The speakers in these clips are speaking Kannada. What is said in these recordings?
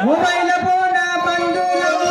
ಮೊಬೈಲ್ ಫೋನ ಬಂದು ನಾವು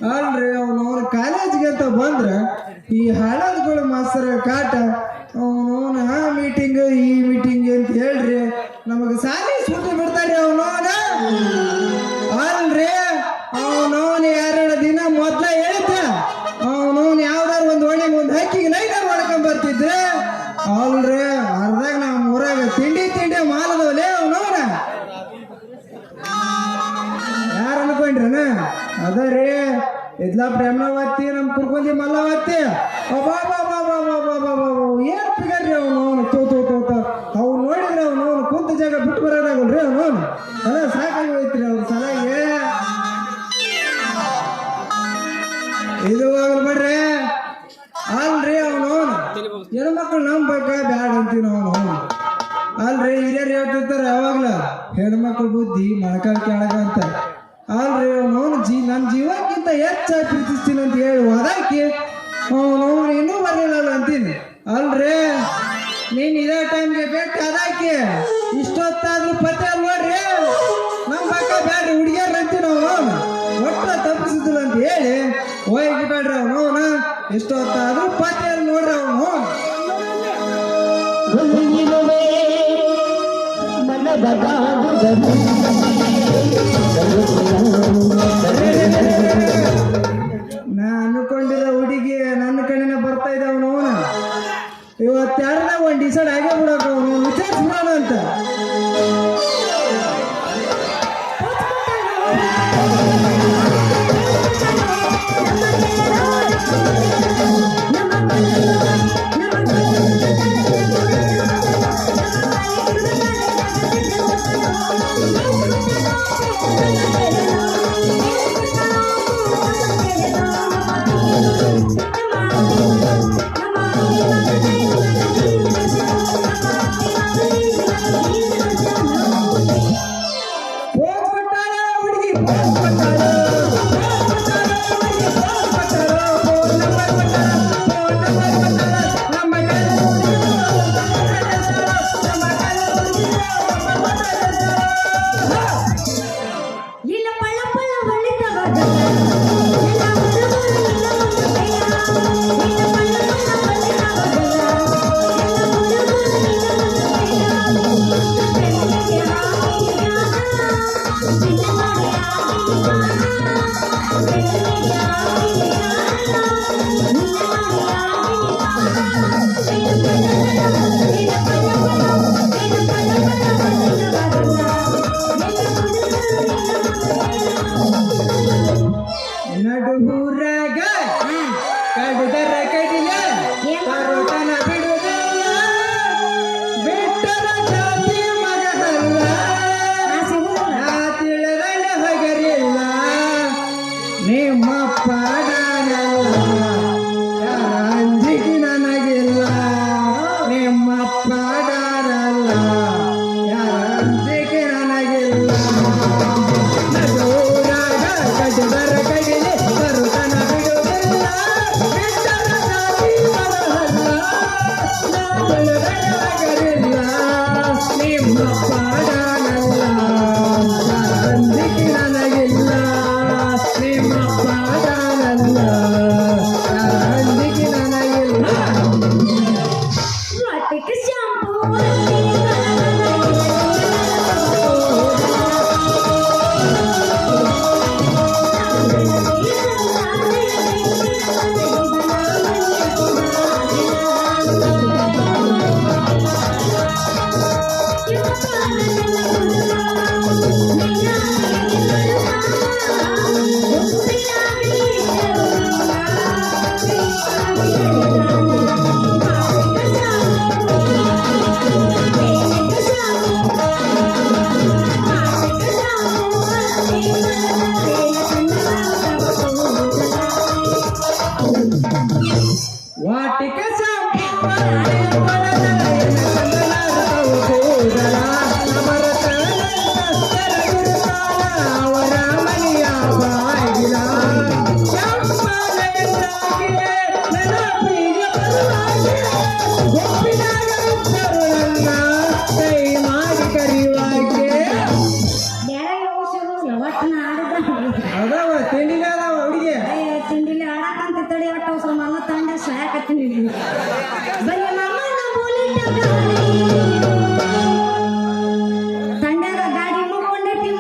ಅಲ್ರಿ ಅವನು ಕಾಲೇಜ್ಗೆ ಅಂತ ಬಂದ್ರ ಈ ಹಳದ್ಗಳು ಮಾಸ್ತರ ಕಾಟ ಅವನು ಆ ಮೀಟಿಂಗ್ ಈ ಮೀಟಿಂಗ್ ಅಂತ ಹೇಳ್ರಿ ನಮಗ ಸಾಲಿ ಸುಟ್ಟಿ ಬಿಡ್ತಾರ್ರಿ ಅವನವನ ಅಲ್ರಿ ಅವನವನ್ 2 ದಿನ ಮೊದ್ಲ ಹೇಳಿದ್ದ ಅವನವನ್ ಯಾವ್ದಾರು ಒಂದ್ ಒಣಗಿ ಒಂದ್ ಹಕ್ಕಿಗೆ ಲೈಟರ್ ಮಾಡ್ಕೊಂಡ್ ಬರ್ತಿದ್ರೆ ಅಲ್ರಿ ಅರ್ಧಾಗ ನಮ್ಮ ಊರಾಗ ತಿಂಡಿ ಮಾಲದವಲೇ ಅವನವನ ಯಾರು ಅನ್ಕೊಂಡ್ರನ ಅದ ರೀ ಇದ್ಲಾ ಪ್ರೇಮವತ್ತಿ ನಮ್ ಕುರ್ಕೊಂಡಿ ಮಲ್ಲವತ್ತಿ ಏನ್ ಪಿಗರ್ರಿ ಅವನು ತೋತ ಅವ್ನು ನೋಡಿದ್ರೆ ಅವನು ಕುಂತ ಜಾಗ ಬಿಟ್ಟು ಬರೋದಾಗಲ್ರಿ ಅವನು ಅದ ಸಾಕಾಗಿ ಹೋಯ್ತ್ರಿ ಅವ್ರ ಸಲಾಗೆ ಇದು ಹೋಗಲ್ ಬಿಡ್ರಿ ಅಲ್ರಿ ಅವನು ಹೆಣ್ಮಕ್ಳು ನಂಬಕ ಬ್ಯಾಡ ಅಂತೀವಿ ಅವನು ಅಲ್ರಿ ಹಿರಿಯರು ಹೇಳ್ತಿರ್ತಾರ ಯಾವಾಗ್ಲ ಹೆಣ್ಮಕ್ಳು ಬುದ್ಧಿ ಮೊಳಕಾಲ್ ಕೆಳಗ ಅಂತ ಅಲ್ರಿ ಅವನು ನನ್ನ ಜೀವಕ್ಕಿಂತ ಹೆಚ್ಚಾಗಿ ಪ್ರೀತಿಸ್ತೀನಿ ಅಂತ ಹೇಳಿ ಹೋದಾಕಿ ಅವನು ಇನ್ನೂ ಬರಲಿಲ್ಲ ಅಂತೀನಿ ಅಲ್ರಿ ನೀನ್ ಇದೇ ಟೈಮ್ಗೆ ಭೇಟಿ ಅದಾಕಿ ಇಷ್ಟೊತ್ತಾದ್ರೂ ಪತ್ತೆ ನೋಡ್ರಿ ನಮ್ಮ ಪಕ್ಕ ಬ್ಯಾಡ್ರಿ ಹುಡುಗಿಯರ್ ಅಂತೀನಿ ಅವನು ಒಟ್ಟ ತಪ್ಪಿಸಿದಿಲ್ಲ ಅಂತ ಹೇಳಿ ಹೋಗಿಬಿಟ್ಟಾಡ್ರಿ ಅವನು ಇಷ್ಟೊತ್ತಾದ್ರೂ ಪತ್ತೆ ನೋಡ್ರಿ ಅವನು ನಾ ಅನ್ಕೊಂಡಿರೋ ಹುಡುಗಿ ನನ್ನ ಕಡೆನ ಬರ್ತಾ ಇದ್ದವನು ಇವತ್ತೆರಡ ಒಂದ್ ಡಿಸೈಡ್ ಆಗೇ ಬಿಡಕ ಅವನು ವಿಚಾರಿಸ್ಬಿಡೋಣ ಅಂತ ವಾಟಿಕ ಅವರ ಮನೆಯ ಬಾಗಿಲ ಕೈ ಮಾಡಿ ಕರೆಯುವಾಗೆ ಅದಾವ ತಿಂಡಿನ ಅದಾವ ಹುಡುಗಿ ತಿಂಡಿಲಿ ಆಡಕಂತ ತಡಿ ಒಟ್ಟು ಸ್ವಲ್ಪ ಮಲ್ಲ ತಂಡ ಸಾಯಕತ್ತೀನಿ ಬರೀ ಮಾಮನ ಬೋಲಿಟ್ಟ ತಂಡಾಗ ಗಾಡಿ ಮುಕ್ಕೊಂಡೈತಿ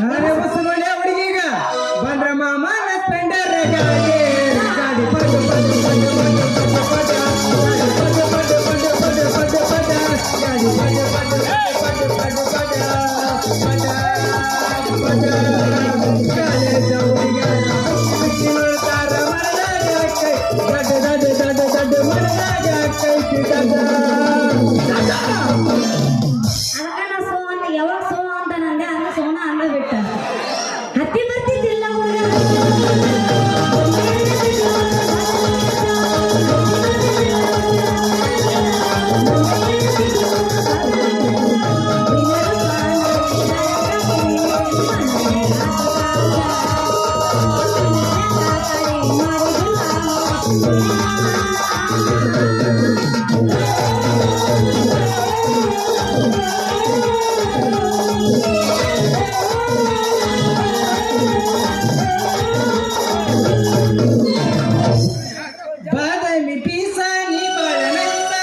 ನಾನೇ ಬಸ್ಸು ನೋಡಿ ಹುಡುಗೀಗ ಬಂದ್ರ ಮಾಮನ ಸ್ಪೆಂಡರ್ ಗಾಡಿ ಗಾಡಿ ಪಡ್ಡು ಪಡ್ಡು ಪಡ್ಡು ಪಡ್ಡು ಪಡ್ಡು ಪಡ್ಡು ಗಾಡಿ ಪಡ್ಡು ಪಡ್ಡು ಪಡ್ಡು ಪಡ್ಡು ಕಾಲೇಜ ಹುಡುಗಿಯರ ನೋಡ್ತಾರ ಮರದಾಗ ಕೈ ದಡ್ಡ ದಡ್ಡ ದಡ್ಡ ದಡ್ಡ ಮರದಾಗ ಕೈ ದಡ್ಡ ಅದಕ್ಕ ನಾ ಸೋ ಅಂತ ಯಾವಾಗ ಸೋ ಅಂತ ನಂದೆ ಹಂಗ ಸೋನ ಅಂದ ಬಿಟ್ಟ ಹತ್ತಿ ಬರ್ತಿದ್ದಿಲ್ಲ ಬಾದಾಮಿ ಪೀಸಾನಿ ಬಾಳನಂತ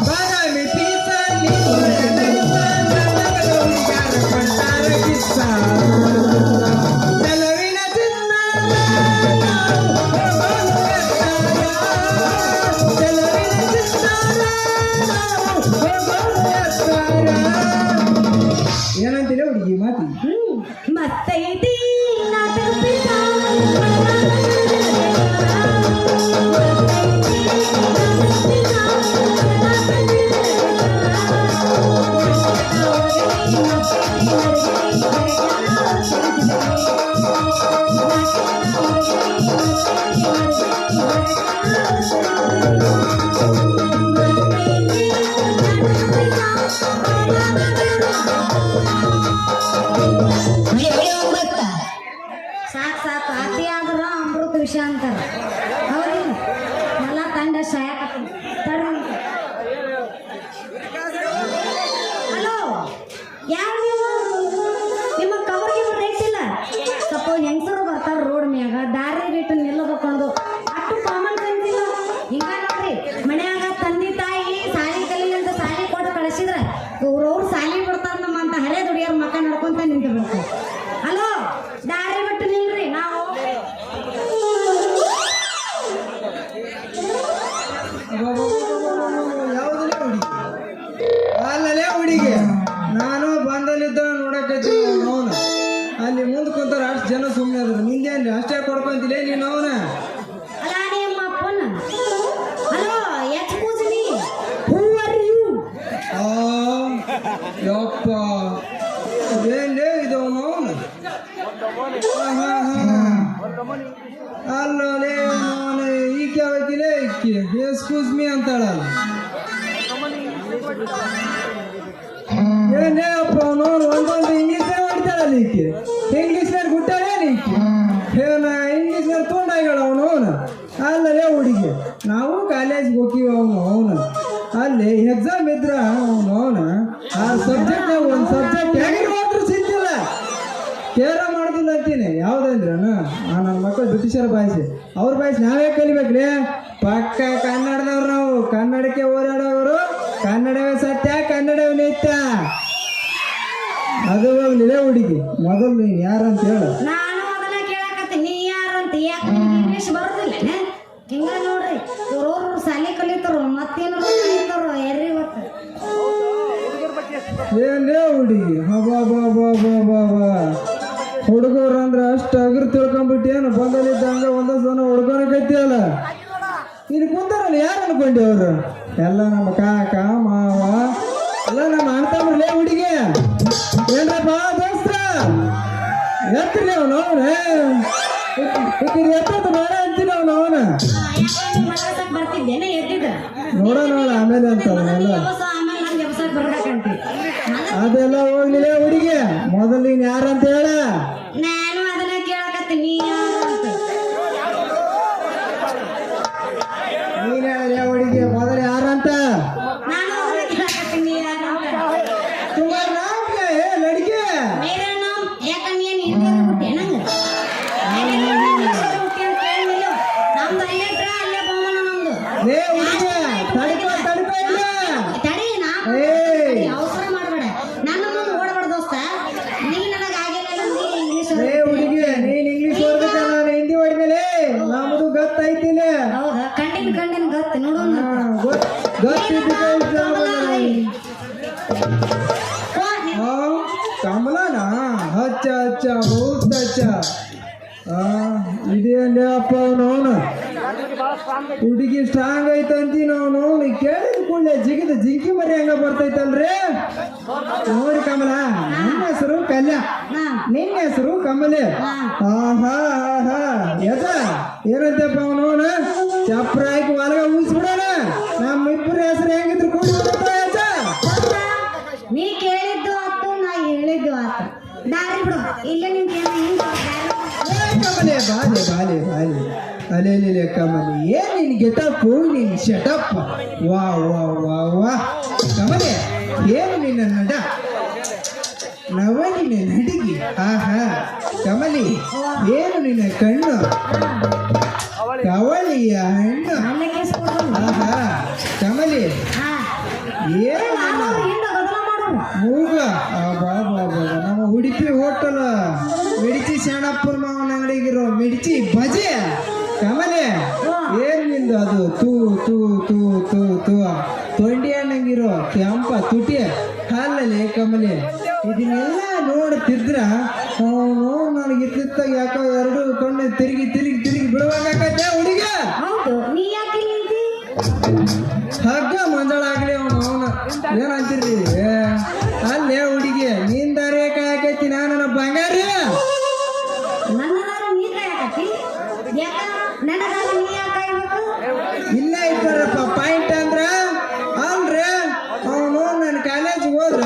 ಬಾದಾಮಿ ಪೀಸಾನಿ ಬಾಳನಂತ ನನಗದ ಹುಡುಗಾರ ಕೊಡ್ತಾರ ಕಿಸ್ಸ ಚೆಲುವಿನ ಚಿನ್ನ ಚೆಲುವಿನ ಚಿನ್ನ ಏನಂತೀರ ಹುಡುಗಿ ಮಾತಿ ಮತ್ತೈತಿ ನಾಟಕ ಸಾಕು ಸಾಕು ಅತಿ ಆದ್ರ ಅಮೃತ ವಿಷ ಅಂತಾರ ಹೌದಿಲ್ಲ ಎಲ್ಲ ತಂಡ ಸಾಯಕತ್ತಿ ಹಲೋ ಯಾರು ನೀವು ನಿಮ್ಮ ಕವರ್ಗೆ ರೇಟ್ ಇಲ್ಲ ಸ್ವಲ್ಪ ಹೆಂಗಸರು ಬರ್ತಾರ ರೋಡ್ ಮ್ಯಾಗ ದಾರಿ ಬಿಟ್ಟು ನಿಲ್ಲಬೇಕಂದು ಅಷ್ಟು ಕಾಮನ್ ಸೆನ್ಸ್ ಇಲ್ಲ ಹಿಂಗ ನೋಡ್ರಿ ಮನ್ಯಾಗ ತಂದೆ ತಾಯಿ ಸಾಲಿ ಕಲಿ ಅಂತ ಸಾಲಿ ಕೊಟ್ಟು ಕಳಿಸಿದ್ರ ಅವ್ರವ್ರು ಸಾಲಿ ಬಿಡ್ತಾರ ನಮ್ಮ ಅಂತ ಹಳೆ ದುಡಿಯೋರ್ ಮಕ್ಕ ನಡ್ಕೊಂತ ನಿಂತಿರ್ಬೇಕು ಹಲೋ ದಾರಿ ಬಿಟ್ಟು ನಿಲ್ರಿ ನಾವು ಯಾವುದಲ್ಲೇ ಹುಡುಗಿ ಅಲ್ಲಲೇ ಹುಡುಗಿ ನಾನು ಬಂದಲ್ಲಿದ್ದ ನೋಡಕ್ಕೆ ಅವನ ಅಲ್ಲಿ ಮುಂದೆ ಕುಂತಾರ ಅಷ್ಟು ಜನ ಸುಮ್ಮನೆ ಅದ್ರ ನಿಂದೇನು ಅಷ್ಟೇ ಕೊಡ್ಕೊಂತಿಲ್ಲ ನೀನು ಅವನ ಅಲ್ಲ ನಿಮ್ಮ ಅಪ್ಪನ hello excuse me who are you ಯಪ್ಪ ಇದೇನ್ಲೇ ಇದು ಅವನು ಅಲ್ಲೇ ಅವನು ಈಕೆ ಅವೈತಿಲೇ ಈಕೆ ಎಕ್ಸ್ಕ್ಯೂಸ್ ಮೀ ಅಂತಾಳಲ್ಲ ಏನೇ ಅಪ್ಪ ಅವನು ಒಂದೊಂದು ಇಂಗ್ಲೀಷೇ ಹೊಡಿತಾಳಲ್ಲ ಈಕೆ ಇಂಗ್ಲೀಷ್ನಾಗ ಗುಟ್ಟಾಳೇನು ಈಕೆ ಏನ ಇಂಗ್ಲೀಷ್ನಾಗ ತೊಂಡಾಗಳ ಅವನು ಅಲ್ಲಲೇ ಹುಡುಗಿ ನಾವು ಕಾಲೇಜ್ಗೆ ಹೋಗ್ತೀವಿ ಅವನು ಅಲ್ಲಿ ಅಲ್ಲಿ ಎಕ್ಸಾಮ್ ಇದ್ರ ಅವನು ಆ ಸಬ್ಜೆಕ್ಟ್ ಒಂದು ಸಬ್ಜೆಕ್ಟ್ ಹೇಗಿರುವಾದ್ರೂ ಸಿಕ್ತಿಲ್ಲ ಕೇರ ಮಾಡೋದಿಲ್ಲ ಅಂತೀನಿ. ಯಾವ್ದಂದ್ರನ ನನ್ನ ಮಕ್ಕಳು ಬ್ರಿಟಿಷರ ಭಾಷೆ, ಅವ್ರ ಭಾಷೆ ನಾವೇ ಕಲಿಬೇಕ್ರಿ. ಪಕ್ಕ ಕನ್ನಡದವ್ರು, ನಾವು ಕನ್ನಡಕ್ಕೆ ಓಡಾಡೋರು. ಕನ್ನಡವೇ ಸತ್ಯ, ಕನ್ನಡವೇ ನಿತ್ಯ. ಅದು ಹೋಗ್ಲಿಲ್ಲ ಹುಡುಗಿ, ಮೊದಲು ನೀನ್ ಯಾರಂತ ಹೇಳು. ನಾನು ಅದನ್ನ ಕೇಳಕತ್ತೀನಿ, ನೀ ಯಾರು ಅಂತ. ಯಾಕೆ ಇಂಗ್ಲೀಷ್ ಬರೋದಿಲ್ಲ ಹಿಂಗ ನೋಡ್ರಿ, ಇವ್ರವ್ರು ಸಾಲಿ ಕಲಿತಾರ, ಮತ್ತೇನು ಕಲಿತಾರ ಎರ್ರಿ ಗೊತ್ತ. ಏನೇ ಹುಡುಗಿ, ಹುಡುಗರು ಅಂದ್ರೆ ಅಷ್ಟು ಅಗ್ರ ತಿಳ್ಕೊಂಡ್ಬಿಟ್ಟೇನು? ಬಂದಲ್ಲಿದ್ದಂಗ ಒಂದೊಂದು ಜನ ಹುಡ್ಕೊಳಕೈತಿಯಲ್ಲ. ಇಲ್ಲಿ ಕುಂತಾರಲ್ಲ, ಯಾರು ಅನ್ಕೊಂಡಿ ಅವ್ರು? ಎಲ್ಲ ನಮ್ಮ ಕಾಕ ಮಾವ ಎಲ್ಲ ನಮ್ಮ ಅಣ್ತಮ್ರಲ್ಲೇ ಹುಡುಗಿ. ಏನ್ರಪ್ಪ ದೋಸ್ತ ಎತ್ರಿ ಅವನು ಅವ್ರೆ ಎತ್ತ ಬೇಡ ಅಂತೀನಿ ಅವನ ಬರ್ತಿದ್ದೇನೆ ಎದ್ದಿದ್ದ ನೋಡ ಆಮೇಲೆ ಅಂತ ಅವನ್ನೆಲ್ಲ. ಆಮೇಲೆ ನಂಗೆ ಎಬ್ಸಕ್ ಬರ್ಬೇಕಂತಿ. ಅದೆಲ್ಲ ಹೋಗ್ಲಿಲ್ಲ ಹುಡುಗಿ, ಮೊದಲು ನೀನ್ ಯಾರಂತ ಹೇಳ. ನಾನು ಅದನ್ನ ಕೇಳಕತ್ತೀನಿ, ನೀ ಯಾರು ಅಂತ. ನೀನ್ ಹೇಳ ಹುಡುಗಿ, ಮೊದಲು ಯಾರಂತ. ನಾನು ಅದನ್ನ ಕೇಳಕತ್ತೀನಿ, ನೀ ಯಾರು ಅಂತ. तुम्हारा नाम क्या है लड़के? मेरा नाम ಯಾಕಂದ್ರೆ ಏನು ಹಿಂದಿ ಹುಟ್ಟೆ ನಂಗೆ ಹುಟ್ಟಿ ಅಂತ ಕೇಳಿಲ್ಲ. ನಮ್ದು ಅಲ್ಲೇ ಇದ್ರ ಅಲ್ಲೇ ಬೊಮ್ಮನ ನಮ್ದು. ಲೇ ಹುಡುಗಿ, ತಡಿಪ ಇಲ್ಲ. ತಡಿ ನಾ ಅವಸರ ಮಾಡಬೇಡ, ನನ್ನ ಮುಂದೆ ಓಡಬೇಡ ದೋಸ್ತ. ನೀ ನನಗೆ ಆಗಿಲ್ಲ ಇಂಗ್ಲೀಷ್. ಲೇ ಹುಡುಗಿ, ನೀನ್ ಇಂಗ್ಲಿಷ್ ಓದ್ಬೇಕ, ನಾನು ಹಿಂದಿ ಹೊಡ್ಮೇಲೆ ನಮ್ದು ಗೊತ್ತೈತಿಲ್ಲ. ಹೌದಾ? ಕಂಡಿನ ಗೊತ್ತು ನೋಡೋಣ. ಕಮಲನಾ? ಅಚ್ಚ ಅಚ್ಚ, ಬಹುತ್ ಅಚ್ಚ. ಇದೇನೇ ಅಪ್ಪ ಅವನು ಹುಡುಗಿ ಸ್ಟ್ರಾಂಗ್ ಐತಂತೀನಿ. ಅವನು ಕೇಳಿದ ಕೂಡಲೇ ಜಿಗಿದ ಜಿಂಕಿ ಮರಿ ಹಂಗ ಬರ್ತೈತಲ್ರಿ. ನೋಡಿ ಕಮಲ, ನಿನ್ನ ಹೆಸರು ಕಲ್ಯ, ನಿನ್ನ ಹೆಸರು ಕಮಲೆ. ಆಹಾ ಆಹಾ ಯಜ ಏನಂತಪ್ಪ ಅವನು ಚಪ್ರ ಹಾಕಿ ಹೊಲಗ ಉಳಿಸ್ಬಿಡೋಣ. ನಮ್ಮಿಬ್ಬರ ಹೆಸರು ಹೆಂಗಿದ್ರು ಕೂಡ ಯಜ. ನೀ ಕೇಳಿದ್ದು ಆತು, ನಾ ಹೇಳಿದ್ದು ಆತು. ದಾರಿ ಬಿಡು, ಇಲ್ಲೇ ನಿಂತ ಕಮಲೆ ಬಾಲೆ ಅಲೆ ಕಮಲೆ, ಏನ್ ನಿನ್ ಗೆಟಪ್, ನಿನ್ ಶಟಪ್, ವಾ ವಾ ವಾ ವಾ. ಕಮಲೆ, ಏನು ನಿನ್ನ ನಡ ನವನಿನ ನಡಿಗೆ. ಆಹಾ ಕಮಲಿ, ಏನು ನಿನ್ನ ಕಣ್ಣು ಕವಳಿಯ ಹಣ್ಣು. ಆಹಾ ಕಮಲಿ, ಏನು ಮೂಗ. ನಮ್ಮ ಉಡುಪಿ ಹೋಟೆಲ್ ಮಿಡಿಚಿ ಶರಣಪ್ಪನ ಮಾವನ ಅಂಗಡಿಗಿರೋ ಮಿಡಿಚಿ ಬಜೆ. ಕಮಲೆ, ಏನ್ ನಿಂದು ಅದು ತೂ ತೂ ತೂ ತೂ ತೂ ತೊಂಡಿ ಹಣ್ಣಂಗಿರೋ ಕೆಂಪ ತುಟಿ ಹಾಲಲ್ಲಿ. ಕಮಲೆ, ಇದನ್ನೆಲ್ಲ ನೋಡ್ತಿದ್ರ ಅವನು ನನಗೆ ಇತ್ತಿತ್ತಾಗ ಯಾಕೋ ಎರಡು ಕಣ್ಣು ತಿರುಗಿ ಬಿಡುವಾಗತ್ತೆ ಹುಡುಗ. ಹಗ್ಗ ಮಂಜಳಾಗ್ಲಿ ಅವನು ಏನಂತೀರಿ? ಅಲ್ಲೇ ಹುಡುಗಿ, ನಿನ್ ದಾರಿ ಕಾಯಕೈತಿ, ನಾನು ಬಂಗಾರ. ಇಲ್ಲ ಇದ್ದಾರಪ್ಪ ಪಾಯಿಂಟ್ ಅಂದ್ರ ಅಲ್ರಿ. ಅವನು ನನ್ನ ಕಾಲೇಜಿಗೆ ಹೋದ್ರ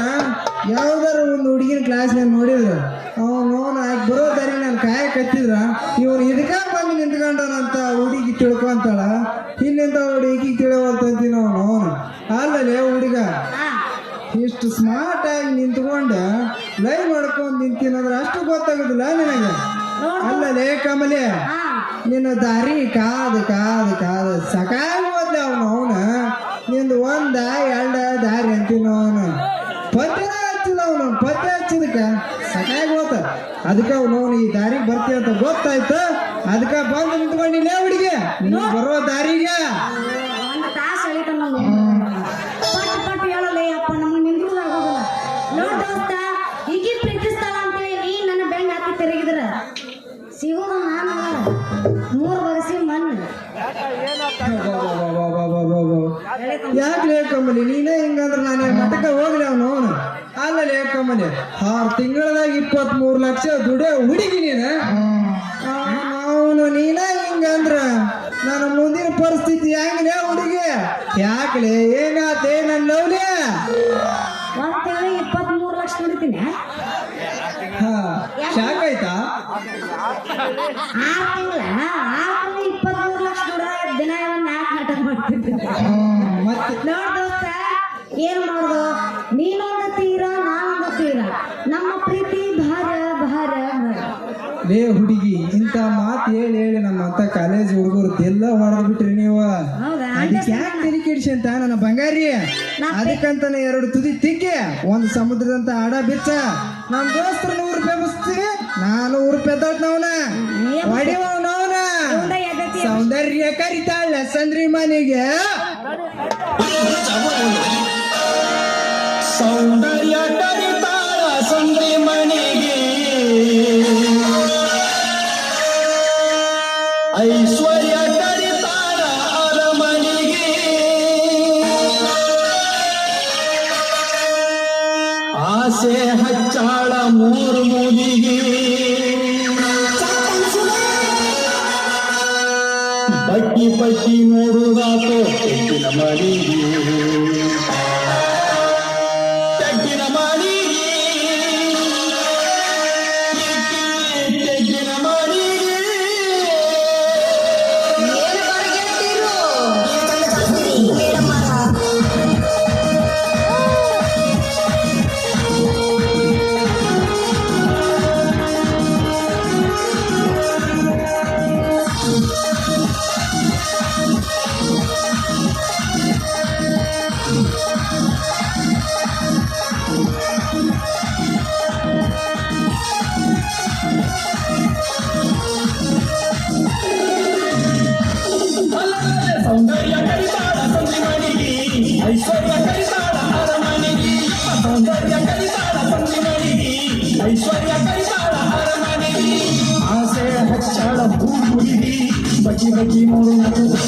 ಯಾವ್ದಾರ ಒಂದು ಹುಡುಗಿನ ಕ್ಲಾಸ್ನಾಗ ನೋಡಿದ್ರು, ಅವನು ಆಗಿ ಬರೋ ದಾರಿ ನಾನು ಕಾಯಕತ್ತಿದ್ರ ಇವನು ಇದಕ್ಕ ಬಂದು ನಿಂತ್ಕೊಂಡವನಂತ ಹುಡುಗಿ ತಿಳ್ಕೊಂತಾಳ. ಇಲ್ಲಿಂದ ಹುಡುಗಿ ತಿಳಿವಲ್ತಂತೀನಿ ಅವನು. ಅಲ್ಲಲೇ ಹುಡುಗ, ಇಷ್ಟು ಸ್ಮಾರ್ಟ್ ಆಗಿ ನಿಂತ್ಕೊಂಡು ಲೈವ್ ಮಾಡ್ಕೊಂಡು ನಿಂತೀನಂದ್ರೆ ಅಷ್ಟು ಗೊತ್ತಾಗುದಿಲ್ಲ ನಿನಗೆ. ಅಲ್ಲಲೇ ಕಮಲೆ, ನಿನ್ನ ದಾರಿ ಕಾದು ಸಾಕಾಗಿ ಹೋದ್ಲೆ ಅವನು. ನಿಂದು ಒಂದ ಎರಡ ದಾರಿ ಅಂತೀನ ಅವನು. ಪದ್ಯ ಹಚ್ಚಿಲ್ಲ ಅವನು, ಪದ್ಯ ಹಚ್ಚಿದಕ್ಕ ಸಾಕಾಗಿ ಹೋತ. ಅದಕ್ಕೆ ಅವನು ಈ ದಾರಿಗೆ ಬರ್ತೀವಿ ಅಂತ ಗೊತ್ತಾಯ್ತು, ಅದಕ್ಕೆ ಬಂದು ನಿಂತ್ಕೊಂಡಿಲ್ಲ ಹುಡುಗಿ ನೀನು ಬರೋ ದಾರಿಗೆ. ಸಿಗೋದು ನಾನು 3 ವರ್ಷ ಮಣ್ಣು. ಯಾಕೆ ಕಮ್ಮಲಿ ನೀನೇ ಹಿಂಗಂದ್ರೆ ನಾನು ಮಠಕ್ಕೆ ಹೋಗ್ಲಿ ಅವನು. ಅಲ್ಲಲೇ ಕಮ್ಮಲಿ, 6 ತಿಂಗಳದಾಗ 23 ಲಕ್ಷ ದುಡಿಯೋ ಹುಡುಗಿ ನೀನು. ಅವನು ನೀನೇ ಹಿಂಗಂದ್ರ ನನ್ನ ಮುಂದಿನ ಪರಿಸ್ಥಿತಿ ಹೆಂಗಲೇ ಹುಡುಗಿ? ಯಾಕಲೇ ಏನಾತೆ ನನ್ನ ಲವ್ಲಿ? 23 ಲಕ್ಷ ದುಡಿತೀನಿ. ಶಾಕ್ ಆಯ್ತಾ? 6 ತಿಂಗಳ 23 ಲಕ್ಷ ದುಡ ದಿನ 4 ನಾಟಕ ಮಾಡ್ತಿದ್ದೆ. ಮತ್ತೆ ನೋಡ್ ದೋಸ್ತ, ಏನ್ ಮಾಡುದು ನೀನೊಂದು ತೀರ ನಾನೊಂದು ತೀರ ನಮ್ಮ ಪ್ರೀತಿ ಭಾರ ಭಾರ ಭಾರ ಲೇ ಹುಡುಗಿ ಇಂತ ಮಾತು ಹೇಳಿ ಹೇಳಿ ನಮ್ಮಂತ ಕಾಲೇಜ್ ಹುಡುಗರು ಎಲ್ಲ ಹೊಡೆದ್ ಬಿಟ್ರಿ ನೀವು ಹೌದಾ ಅದಕ್ಕೆ ಯಾಕೆ ತಲೆ ಕೆಡಿಸಿ ಅಂತ ನನ್ನ ಬಂಗಾರಿ ಅದಕ್ಕಂತಾನೆ 2 ತುದಿ ತಿಕ್ಕಿ ಒಂದು ಸಮುದ್ರದಂತ ಆಡ ಬಿಚ್ಚ ನಮ್ ದೋಸ್ತರು 100 ರೂಪಾಯಿ ಬಸ್ತೀವಿ ನಾನು 100 ರೂಪಾಯಿ ತೋಟ್ನವನ ಹೊಡಿವನವನ ಸೌಂದರ್ಯ ಕರಿತಾಳ ಸಂದ್ರಿ ಮನೆಗೆ ಸೌಂದರ್ಯ ಕರಿತಾಳ ಸಂದ್ರಿ ಮನೆಗೆ ಐಶ್ವರ್ಯ ಕರಿತಾಳ ಅರಮನೆಗೆ ಆಸೆ ಹಚ್ಚಾಳ ಮೂರು ಮೂಲಿಗೆ ಬಟ್ಟಿ ಪಟ್ಟಿ ನೋಡುದಾತೋ ತೆಗ್ಗಿನ ಮನೆಗೆ ತೆಗ್ಗಿನ ಮನೆಗೆ ತೆಗ್ಗಿನ ಮನೆಗೆ ಸೌಂದರ್ಯ ಕರಿತಾಳ ಸಂದ್ರಿ ಮನೆಗೆ ಐಶ್ವರ್ಯ ಕರಿತಾಳ ಅರಮನೆಗೆ ಸೌಂದರ್ಯ ಕರಿತಾಳ ಸಂದ್ರಿ ಮನೆಗೆ ಐಶ್ವರ್ಯ ಕರಿತಾಳ ಅರಮನೆಗೆ ಆಸೆ ಹಚ್ಚಾಳ ಭೂಮುಡಿಗೆ ಬಗ್ಗಿ ಬಗ್ಗಿ ನೋಡು ಮನೆಗೆ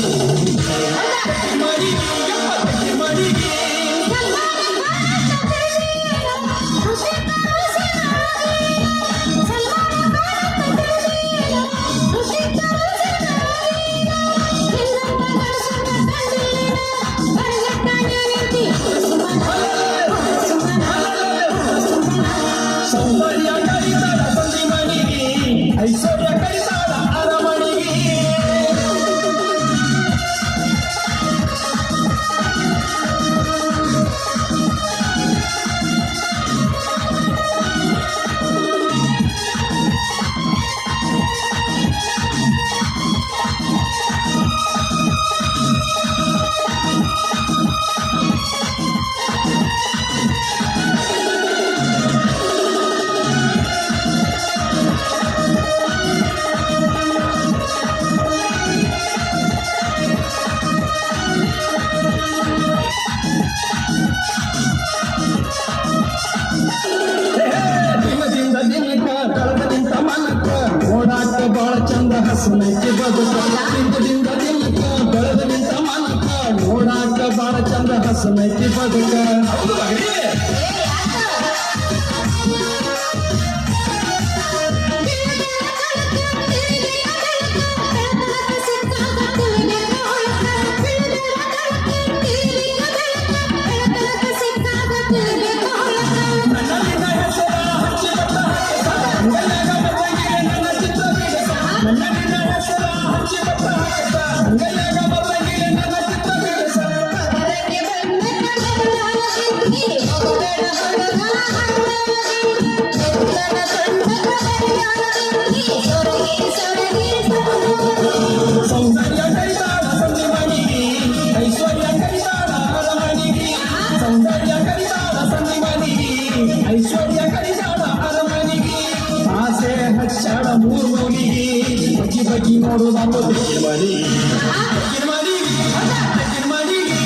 ಸೌಂದರ್ಯ ಕರಿತಾಳ ಸಂದ್ರಿ ಮನೆಗೆ ಐಶ್ವರ್ಯ ಕರಿತಾಳ ಅರಮನೆಗೆ ದಿನದಿಂದ ದಿನಕ್ಕ ಕಳೆದ ನಿಂತ ಮನಕ್ಕ ಓಡಾಟ ಬಾಳ ಚಂದ ಹಸನಕ್ಕೆ ಬದುಕ ದಿನದಿಂದ ದಿನಕ್ಕ ಬೆಳೆದ ನಿಂತ ಮನಕ್ಕ ಓಡಾಟ ಬಾಳ ಚಂದ ಹಸನಕ್ಕೆ ಬದುಕ ಸೌಂದರ್ಯ ಕರಿತಾಳ ಸಂದ್ರಿ ಮನೆಗೆ ಐಶ್ವರ್ಯ ಕರಿತಾಳ ಅರಮನೆಗೆ ಸೌಂದರ್ಯ ಕರಿತಾಳ ಸಂದ್ರಿ ಮನೆಗೆ ಐಶ್ವರ್ಯ ಕರಿತಾಳ ಅರಮನೆಗೆ ಆಸೆ ಹಚ್ಚಾಳ ಮೂರು ಮೌಲಿಗೆ ಬಗ್ಗಿ ಬಗ್ಗಿ ನೋಡುದಾತೋ ತೆಗ್ಗಿನ ಮನೆಗೆ ತೆಗ್ಗಿನ ಮನೆಗೆ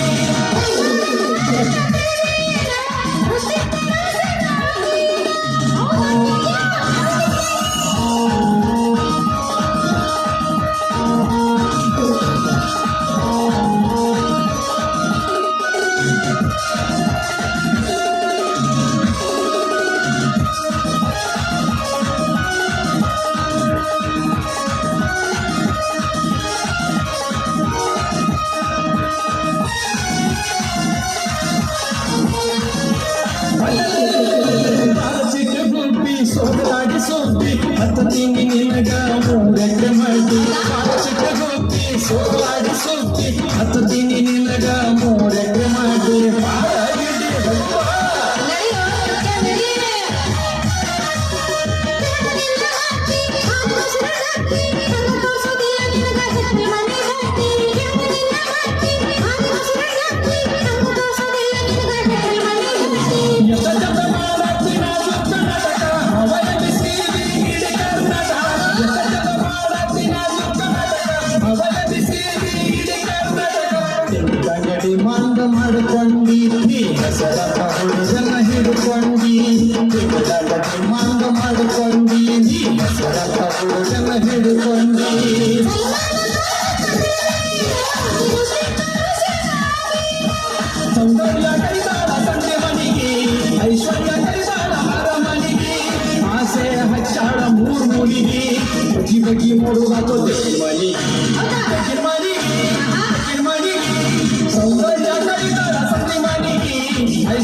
ಸೋಗಲಾಡಿ ಸೋತಿ ಹತ್ತ ತಿಂಗಿ ನಿನಗ ಮೂರಕ್ಕೆ ಮಾಡಿ ಚಿಕ್ಕ ಹೋಗಿ ಸೋಗಲಾಡಿ ಸೋತಿ ಹತ್ತ ತಿಂಗಿ ನಿನಗ ಮೂರಕ್ಕೆ ಮಾಡಿ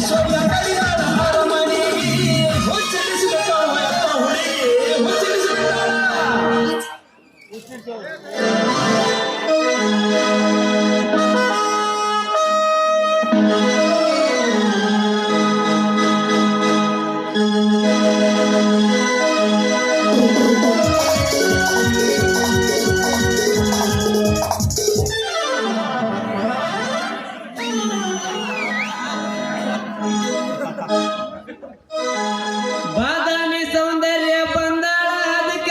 ಸೊಲ್ಲ ಕಡಿಯಾಳ ಅರಮನೆಗೆ ಹುಚ್ಚರಿಸಿಬಿಟ್ಟಾಳ ಯಪ್ಪ ಹುಡುಗಿ ಹುಚ್ಚರಿಸಿಬಿಟ್ಟಾಳ ಬಾದಾಮಿ ಸೌಂದರ್ಯ ಬಂದಾಳ ಅದಕ್ಕ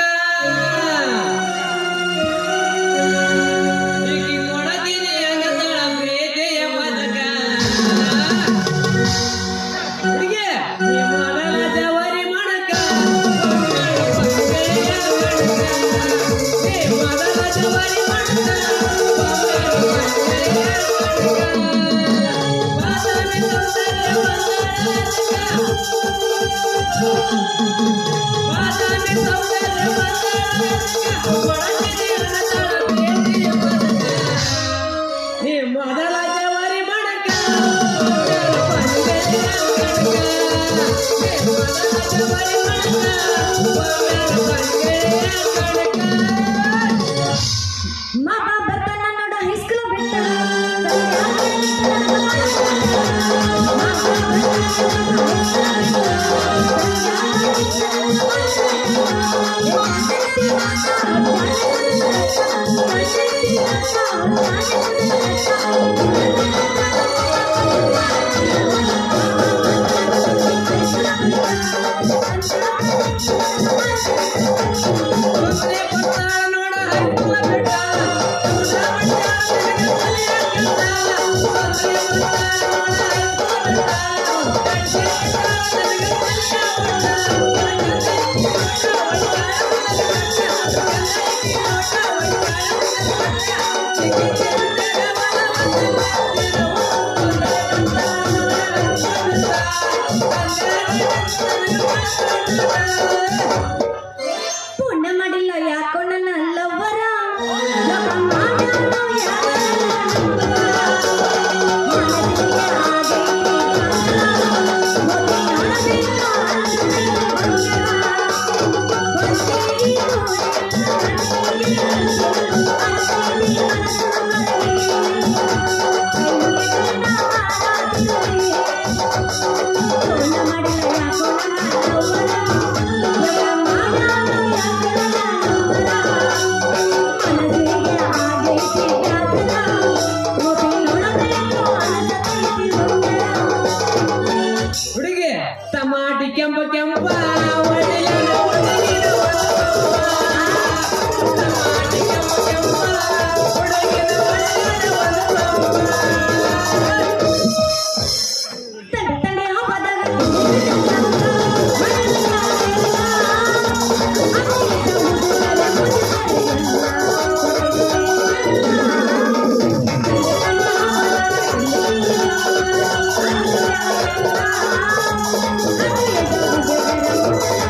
ಈಕಿ ಕೊಡತೀನಿ ಹಂಗದಾಳ ಪ್ರೀತಿಯ ಪದಕ ಹುಡುಗಿ ನೀ ಮೊದಲ ಜವರಿ ಮಾಡಕ ನೀ ಮೊದಲ ಜವರಿ ಮಾಡಕ ಬಾದಾಮಿ ಸೌಂದರ್ಯ ಬಂದಾಳ ಬಾದಾಮಿ ಸೌಂದರ್ಯ ನೀ ಮೊದಲ ಜವಾರಿ ಮಾಡಕ ಜವಾರಿ ಮಾವ ಬರ್ತಾನ ನೋಡ ಹೈಸ್ಕೂಲ್ ಬಿಟ್ಟ ಪುಣ್ಯ ಮಾಡಿಲ್ಲ ಯಾಕೋ ನನ್ನ ಲವ್ವರ ಹುಡುಗಿ ಟಮಾಟಿ ಕೆಂಪ ಕೆಂಪ Thank you.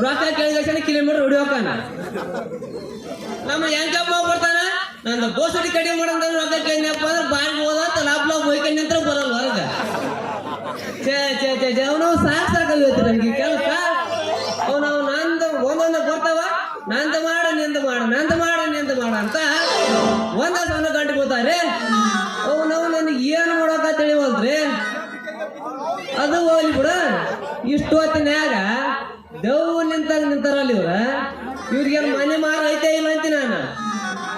ರೊಕ್ಕ ಕೇಳಿದ ಕಿಲೋಮೀಟರ್ ಹೊಡಿಯೋಕಾನ ನಮ್ಮ ಹೆಂಗಪ್ಪ ಬರ್ತಾನ ನನ್ನ ಬೋಸಡಿ ಕಡಿಮೆ ಮಾಡಂತ ರೊಕ್ಕ ಕೇಳಿನಪ್ಪ ಅಂದ್ರೆ ಬಾಯಿ ಹೋದ ಲಾಭ ಹೋಯ್ಕೊಂಡು ನಿಂತ್ರ ಬರಲ್ಲ ಹೊರಗ ಅವನು ಸಾಕಾಗಲ್ವೈತಿ ನಮ್ಗೆ ಕೆಲಸ ಅವನು ನಂದು ಒಂದೊಂದು ಬರ್ತಾವ ನಂದು ಮಾಡ ನಿಂದು ಮಾಡ ನಂದು ಮಾಡ ನಿಂದು ಮಾಡ ಅಂತ ಒಂದೊಂದು ಗಂಟೆ ಬರ್ತಾರೆ ಅವನವ್ ನನಗೆ ಏನು ಮಾಡೋಕ ತಿಳಿವಲ್ರಿ ಅದು ಹೋಗ್ಲಿ ಬಿಡ ಇಷ್ಟು ಹೊತ್ತಿನ್ಯಾಗ ದೇವ್ ನಿಂತಾರಲ್ಲ ಇವ್ರಿಗೇನು ಮನೆ ಮಾರ ಐತೆ ಇಲ್ಲ ಅಂತೀನಿ ನಾನು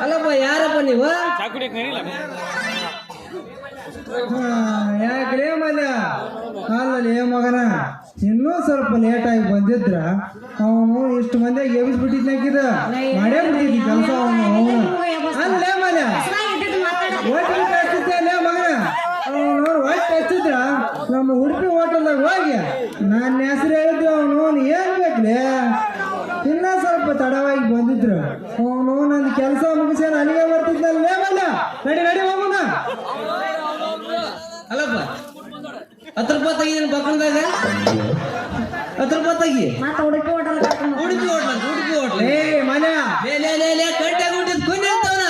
ಅಲ್ಲಪ್ಪ ಯಾರಪ್ಪ ನೀವು ಯಾಕ್ರೇ ಮಲ್ಯ ಅಲ್ಲಲ್ಲಿ ಮಗನ ಇನ್ನೂ ಸ್ವಲ್ಪ ಲೇಟ್ ಆಗಿ ಬಂದಿದ್ರ ಅವನು ಇಷ್ಟು ಮಂದಿಯಾಗಿ ಎಬ್ಬಿಸ್ಬಿಟ್ಟಿದ್ನಾಕಿದ ಮಾಡೇ ಬಿಟ್ಟಿದ್ದಿ ಕೆಲಸ ಅವನು ಅಲ್ಲೇ ಮಲ್ಯ ಒಟ್ಟು ಹಚ್ಚಿದ್ದೆ ಅಲ್ಲೇ ಮಗನ ಅವನು ಒಟ್ಟು ಹಚ್ಚಿದ್ರ ನಮ್ಮ ಉಡುಪಿ ಹೋಟೆಲ್ದಾಗ ಹೋಗಿ ನನ್ನ ಹೆಸರು ಹೇಳಿದ್ವಿ ಅವನು ಏನ್ ಬೇಕ್ಲೆ ಇನ್ನ ಸ್ವಲ್ಪ ತಡವಾಗಿ ಬಂದಿದ್ರು ಅವನು ನನ್ನ ಕೆಲಸ ಮುಗಿಸಿ ಅಲ್ಲಿಗೆ ಬರ್ತಿದ್ನಲ್ಲೇ ಮಲ್ಯ ನಡಿ ನಡಿ ಹೋಗೋಣ ಅಲ್ಲಪ್ಪ 10 ರೂಪಾಯಿ ತೆಗಿದೇನು ಪಕ್ಕಣದಾಗ 10 ರೂಪಾಯಿ ತೆಗಿ ಉಡುಪಿ ಹೋಟೆಲ್ ಉಡುಪಿ ಹೋಟ್ಲ ಏ ಮಲ್ಯ ಲೇ ಕಟ್ಟೆ ಗುಟ್ಟಿದ್ ಕುಂಡಿ ಅಂತವನ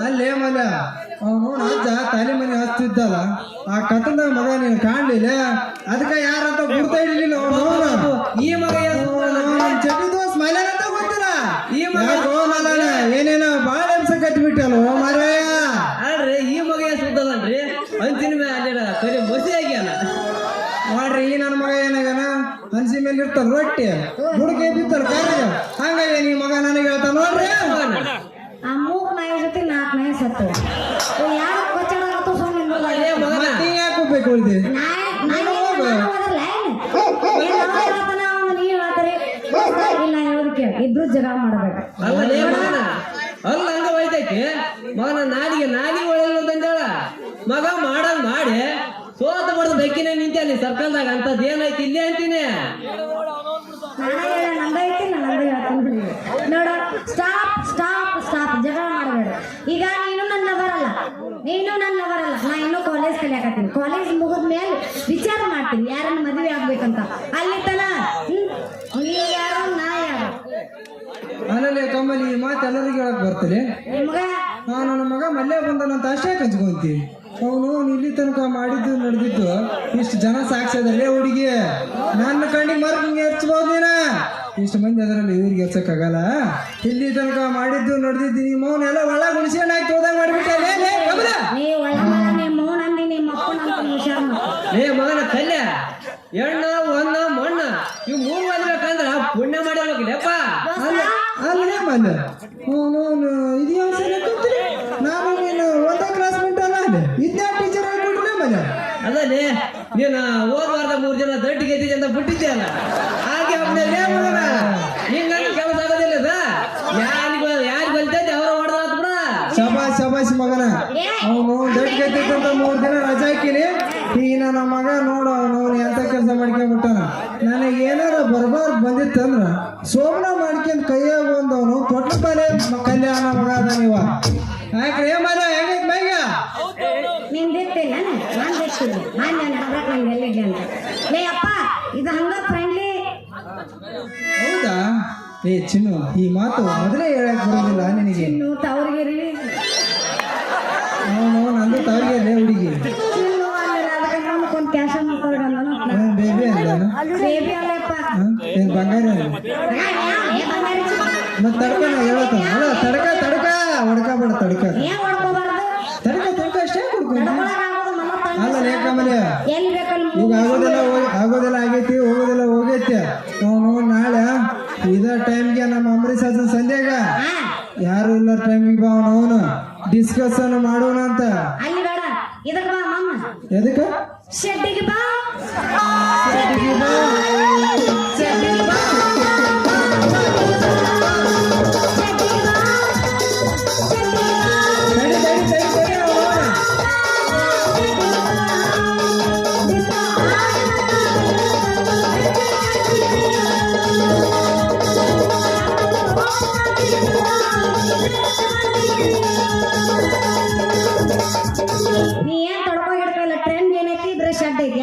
ಅಲ್ಲೇ ಮಲ್ಯ ಅವನು ಅಜ್ಜ ತಲೆ ಮನೆ ಹಚ್ತಿದ್ದಲ್ಲ ಆ ಕತ್ತದಾಗ ಮಗ ನೀನು ಕಾಣ್ಲಿಲ್ಲ ಅದಕ್ಕೆ ಯಾರಂತ ಗುರ್ತಾ ಇರ್ಲಿಲ್ಲ ಅವನು ಈ ಮಗ ಚಟಿ ದೋಸ್ ಮಲ್ಯಾನ ಅಂತ ಗೊತ್ತಿಲ್ಲ ಈ ಮಗ ಮಲ್ಯಾನ ಏನೇನೋ ಬಾಳ ಅಂಶ ಕಟ್ಟಿಬಿಟ್ಟಲ್ಲ ಮಾರಾಯ ಅಲ್ರಿ ಈ ಮಗ ಸುದ್ದದನ್ರಿ ಅಂಚಿನ ಮೇಲೆ ಅಲ್ಲಿ ಕರಿ ಮಸಿ ಆಗ್ಯಾನ ಮಾಡ್ರಿ ಈ ನನ್ನ ಮಗ ಏನಾಗನ ಹಂಸಿ ಮೇಲೆ ಇರ್ತಾರ ರೊಟ್ಟಿ ಹುಡುಗಿ ಬಿತ್ತಲ್ಲ ಕಾರ್ಯ ಹಂಗಾಗಿ ನೀ ಮಗ ನನಗೆ ಹೇಳ್ತಾನ ನೋಡ್ರಿ ಆ 3 ನಾಯಿ ಜೊತೆ 4 ನಾಯಿ ಸತ್ತು ಯಾರು ಕೊಚ್ಚಾಡತ್ತು ಸುಮ್ಮನೆ ಮತ್ತೆ ಯಾಕೆ ಹೋಗ್ಬೇಕು ಉಳ್ದಿ ಇಬ್ರು ಜಗ ಮಾಡ್ಬೇಕು ಅಲ್ಲೇ ಮಗನ ಅಲ್ಲ ಹಂಗ ಹೋಯ್ತೈತಿ ಮಗನ ನಾಲಿಗೆ ಒಳ್ಳೆಂದೇಳ ಮಗ ಮಾಡಂಗ್ ಮಾಡಿ ಸೋತ ಬಡ್ದು ಬೆಕ್ಕಿನ ನಿಂತಲ್ಲಿ ಸರ್ಕಲ್ದಾಗ ಅಂತದ್ ಏನೈತಿ ಇಲ್ಲಿ ಅಂತೀನಿ ನಂದೈತಿ ನಂದು ಹೇಳ್ತೀನಿ ನೋಡ ಸ್ಟಾಪ್ ಸ್ಟಾಪ್ ಸ್ಟಾಪ್ ಜಗಳ ಮಾಡಬೇಡ ಈಗ ನೀನು ನನ್ನ ಬರಲ್ಲ ನಾ ಇನ್ನೂ ಕಾಲೇಜ್ ಕಲಿಯಾಕತ್ತೀನಿ ಕಾಲೇಜ್ ಮುಗಿದ್ಮೇಲೆ ವಿಚಾರ ಮಾಡ್ತೀನಿ ಯಾರನ್ನ ಮದುವೆ ಆಗ್ಬೇಕಂತ ಅಲ್ಲಿ ತನ ನೀ ಯಾರು ನಾ ಯಾರು ಅಲ್ಲಲ್ಲಿ ಕಮ್ಮಲಿ ಈ ಮಾತು ಎಲ್ಲರಿಗೂ ಹೇಳಕ್ ಬರ್ತದೆ ನಿಮ್ಗ ನನ್ನ ಮಗ ಮಲ್ಯ ಬಂದನಂತ ಅಷ್ಟೇ ಕಚ್ಕೊಂತಿ ಅವನು ಇಲ್ಲಿ ತನಕ ಮಾಡಿದ್ದು ನಡೆದಿದ್ದು ಇಷ್ಟು ಜನ ಸಾಕ್ಷಿಯದಲ್ಲೇ ಹುಡುಗಿ ನನ್ನ ಕಣ್ಣಿಗೆ ಮರ್ಕಿಂಗೆ ಹಚ್ಬೋದು ನೀನ ಇಷ್ಟು ಮಂದಿ ಅದರಲ್ಲಿ ಇವ್ರಿಗೆ ಹಚ್ಚಕ್ಕಾಗಲ್ಲ ಇಲ್ಲಿ ತನಕ ಮಾಡಿದ್ದು ನಡೆದಿದ್ದು ನಿಮ್ಮ ಅವನ್ನೆಲ್ಲ ಒಳ ಗುಣಿಸ್ಕೊಂಡು ಹಾಕಿ ಹೋದಾಗ ಮಾಡಿಬಿಟ್ಟೆ ನೀ ಒಳ್ಳೆ ಮಗ ನಿಮ್ಮ ಮೌನಂದಿ ನಿಮ್ಮ ಅಪ್ಪನಂತ ಹುಷಾರ್ ಏ ಮಗನ ಕಲ್ಯ ಎಣ್ಣ ಒನ್ನ ಮಣ್ಣ ಇವ್ 3 ಓದ್ಬೇಕಂದ್ರ ಪುಣ್ಯ ಮಾಡಿರ್ಬೇಕಿಲ್ಲಪ್ಪ ಅಲ್ಲೇ ಮಲ್ಯ ಅವನು ಇದು ಯಾವ ಸರಿ ಕೂತ್ರಿ ನಾನು ನೀನು ಒಂದೇ ಕ್ಲಾಸ್ ಮಿಂಟಲ್ಲ ಇದನ್ನ ಟೀಚರ್ ಆಗ್ಬಿಟ್ರೆ ಮಲ್ಯ ಅದಲ್ಲೇ ನೀನು ಹೋದ್ವಾರದ 3 ಜನ ದಡ್ಡಿಗೆ ಎದ್ದಿದ್ದೆ ಅಂತ ಬಿಟ್ಟಿದ್ದೆ ಅಲ್ಲ ಹಾಗೆ ಅವನಲ್ಲಿ ಮಗನ ಹಿಂಗಂದ್ರೆ ಕೆಲಸ ಆಗೋದಿಲ್ಲ ಯಾರಿಗೆ ಬಲ್ತೈತೆ ಅವ್ರ ಹೊಡೆದಾತ್ ಬಿಡ ಶಬಾಷ್ ಮಗನ ಅವನು ದೊಡ್ಡ ಗೆದ್ದಿದ್ದಂತ 3 ದಿನ ರಜಾ ಹಾಕಿನಿ ಈಗ ನನ್ನ ಮಗ ನೋಡು ಅವನು ಎಂತ ಕೆಲಸ ಮಾಡ್ಕೊಂಡ್ಬಿಟ್ಟಾನ ನನಗೆ ಏನಾರ ಬರ್ಬಾರ್ದು ಬಂದಿತ್ತಂದ್ರ ಸೋಮನ ಮಾಡ್ಕೊಂಡ್ ಕೈಯಾಗ ಬಂದವನು ತೊಟ್ಟ ಪಾಲೆ ಕಲ್ಯಾಣ ಮಗ ಅದ ನೀವ ಯಾಕ್ರಿ ಮಗ ಹೆಂಗೈತ್ ಮೈಗ ನೀನ್ ದಿತ್ತಿಲ್ಲ ನಾನು ದಿತ್ತಿಲ್ಲ ನಾನು ನಂಗೆ ಎಲ್ಲಿದ್ದೆ ಅಂತ ಲೇ ಅಪ್ಪ ಇದು ಹಂಗ ಫ್ರೆಂಡ್ಲಿ ಹೌದಾ ಏ ಚಿನ್ನು ಈ ಮಾತು ಮೊದಲೇ ಹೇಳಕ್ ಬರೋದಿಲ್ಲ ನಿನಗೆ ಇನ್ನು ತವ್ರಿಗಿರಿ ಅವನು ನಂದು ತಾಯಿಗೆ ಹುಡುಗಿ ಇನ್ನು ಅಂದ್ರೆ ಅದಕ್ಕೆ ಒಂದು ಕ್ಯಾಶ ಮಾಡ್ಕೊಂಡು ಬೇಬಿ ಅಂದ ಬೇಬಿ ಅಲ್ಲಪ್ಪ ಏನ್ ಬಂಗಾರ ಮತ್ ತಡ್ಕ ನಾ ಹೇಳತ್ತನ ಅಲ್ಲ ತಡ್ಕ ಹೊಡ್ಕಬೇಡ ತಡ್ಕ ಏನ್ ಹೊಡ್ಕೋಬಾರ್ದು ತಡ್ಕ ಅಷ್ಟೇ ಕೊಡ್ಕೊಂಡು ನಡ್ಕೊಳಕಾಗೋದು ಮಮ್ಮ ಅಲ್ಲ ಲೇಕಮಲೆ ಎಲ್ಲಿ ಬೇಕಲ್ಲಿ ಈಗ ಆಗೋದೆಲ್ಲ ಆಗೈತಿ ಹೋಗೋದೆಲ್ಲ ಹೋಗೈತಿ ಅವನು ನಾಳೆ ಇದ ಟೈಮ್ಗೆ ನಮ್ಮ ಅಂಬರೀಶ್ ಹಾಸನ್ ಸಂಧ್ಯಾಗ ಯಾರು ಇಲ್ಲ ಟೈಮಿಗೆ ಬಾ ಅವನು ಡಿಸ್ಕಷನ್ ಮಾಡೋಣ ಅಂತ ಅಲ್ಲಿ ಬೇಡ ಇದಕ್ಕೆ ಬಾ ಮಮ್ಮ ಎದಕ್ಕ ಶೆಡ್ಡಿಗೆ ಬಾ ಶೆಡ್ಡಿಗೆ ಬಾ. ಶೆಡ್ಡಿಗೆ ಬಾ ತಡಿ ಅವನು. ನೀ ಏನ್ ತಡ್ಕೊ ಹಿಡ್ಕಲ್ಲ ಟ್ರೆಂಡ್ ಏನೈತಿ ಇದ್ರ ಶೆಡ್ ಐತಿ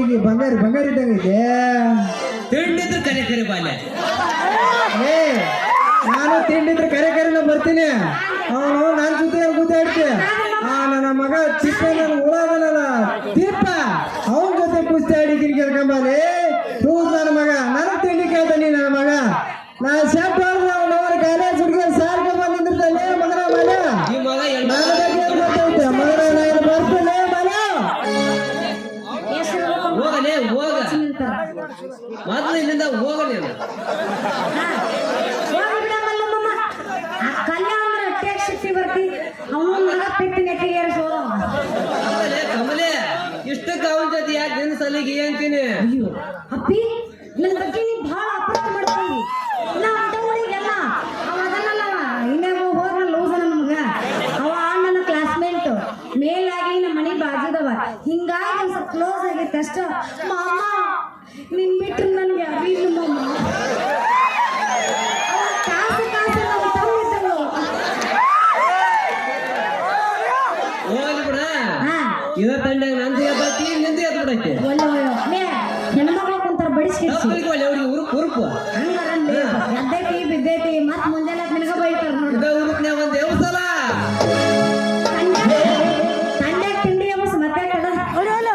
ಹುಡುಗಿ ಬಂಗಾರಿ ಬಂಗಾರಿ ಇದ್ದಂಗೈತೆ. ತಿಂಡಿದ್ರು ಕರೆ ಕರೆ ಬಾಲ್ಯ. ಏ ನಾನು ತಿಂಡಿದ್ರೆ ಕರೆ ಕರೆನ ಬರ್ತೀನಿ. ಅವನು ನನ್ನ ಜೊತೆ ಕೂತಾಡ್ತಿ. ನನ್ನ ಮಗ ಚಿಕ್ಕ ನನ್ನ ಉಳಾದನಲ್ಲ ತಿಪ್ಪ ಅವನ ಜೊತೆ ಕುಸ್ತಿ ಆಡಿ ಕಿರ್ಕೊಂಬಲ್ಲಿ ತೂರ್ ನನ್ನ ಮಗ ನನಗ್ ತಿಂಡಿ ಕೇಳ್ತಾನಿ. ನನ್ನ ಮಗ ನಾ ಶೆಫ್ ಅವನವರ ಕಾಲೇಜ್ ಹುಡುಗ ಸಾರ್ಗೆ ಬಂದಿರ್ತಲ್ಲ ಮಗನ ಮಗ ಈ ಮಗ ಎಲ್ಲ ನನ್ನ ಬಗ್ಗೆ ಏನ್ ಗೊತ್ತೈತೆ ಮಗನ ನಾನು ಬರ್ತೇನೆ ಮಗ. ಹೆಸರು ಹೋಗಲೇ ಹೋಗ ನಿಂತಾರ. ಮೊದ್ಲು ಇಲ್ಲಿಂದ ಹೋಗಲೇ. ಹೋಗ್ಬಿಡಮಲ್ಲಮ್ಮ. ಆ ಕಲ್ಯಾಣ ಅಂದ್ರೆ ಅಟ್ಯಾಕ್ ಶಕ್ತಿ ಬರ್ತಿ ಅವನ ಮಗ ಪಿಟ್ಟಿ ನೆಟ್ಟಿಗೆ ಏರಿಸೋದ. ಆಮೇಲೆ ಕಮಲೆ ಇಷ್ಟಕ್ಕೆ ಅವನ ಜೊತೆ ಯಾಕೆ ನಿನ್ನ ಸಲಿಗೆ ಅಂತೀನಿ. ಅಯ್ಯೋ ಅಪ್ಪಿ ನನ್ನ ಬಗ್ಗೆ ನೀ ಭಾಳ ಅಪ್ರೋಚ್ ಮಾಡ್ಕೊಂಡಿ. ನಾ ಅಂಟಗಳಿಗೆಲ್ಲ ಅವ ಅದನ್ನಲ್ಲ ಇನ್ನೇವ ಹೋದ್ನ ಲೂಸ ನಮ್ಗ ಅವ ನನ್ನ ಕ್ಲಾಸ್ಮೇಟ್ ಮೇಲಾಗಿ ನಮ್ಮ ಮನೆ ಬಾಜುದವ. ಹಿಂಗಾಗಿ ಒಂದ್ ಸ್ವಲ್ಪ ಕ್ಲೋಸ್ ಆಗೈತೆ ಅಷ್ಟ. ಮಾಮ ನಿನ್ ಬಿಟ್ರು ನನ್ಗೆ ಯಾರು ಇಲ್ಲ ಮಾಮ. ಕಾಸು ಕಾಸು ನಾವು ತಂದಿದ್ದವು. ಹೋಗ್ಲಿ ಬಿಡ. ಹಾ ಇದ ತಂಡ್ಯಾಗ ನಂದು ಎದ್ದೈತಿ ನಿಂದು ಎದ್ದು ಬಿಡೈತಿ. ಒಳ್ಳೆ ಲೇ ಹೆಣ್ಮಕ್ಳು ಕುಂತಾರ ಬಡಿಸ್ಕಿಡ್ಸಿ ಒಳ್ಳೆ ಅವ್ರಿಗೆ ಉರುಪು ಹಂಗಾರಲ್ಲಿ ಎದ್ದೈತಿ ಬಿದ್ದೈತಿ ಮತ್ ಮುಂಜಾನೆ ನಿನಗ ಬೈತಾರ ನೋಡಿ. ಇದ ಉರುಪ್ನ್ಯಾಗ ಒಂದ್ ದೇವಸ್ಥಾನ ತಂಡ್ಯಾಗ ತಿಂಡಿ ಎಂಬ ಮತ್ತೆ ಕದ ಹೊಡೆಯಲ್ಲ.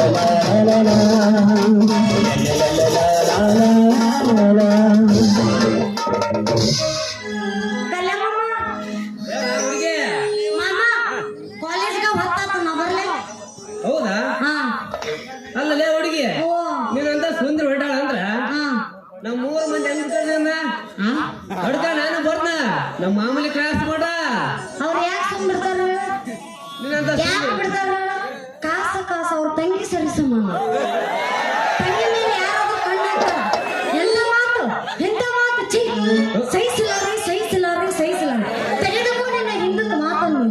Thank you. ಹೌದಾ ಹಾ ಅಲ್ಲಲೇ ಹುಡುಗಿ ಓ ನೀನಂತ ಸುಂದರ ಹೊಡ್ಯಾಳ ಅಂದ್ರ ಹಾ ನಮ್ 3 ಮಂದಿ ಹೆಂಗ್ ಹೊಡ್ಕ ನಾನು ಬರ್ನ ನಮ್ ಮಾಮೂಲಿ ಕ್ಲಾಸ್ ಮಾಡ ಅವ್ರು ಯಾಕೆ ಸುಮ್ಬಿಡ್ತಾರ ನೀನಂತ ಯಾಕೆ ಬಿಡ್ತಾರ ಕಾಸ ಅವ್ರ ತಂಗಿ ಸರಿಸಮ್ಮ ತಂಗಿ ಮೇಲೆ ಯಾರಾದ್ರೂ ಕಣ್ಣಾಕ ಎಲ್ಲ ಮಾತು ಎಂತ ಮಾತು ಸಹಿಸಲಾರೆ ತೆಗೆದುಕೊಂಡು ಹಿಂದಕ್ಕೆ ಮಾತನ್ನು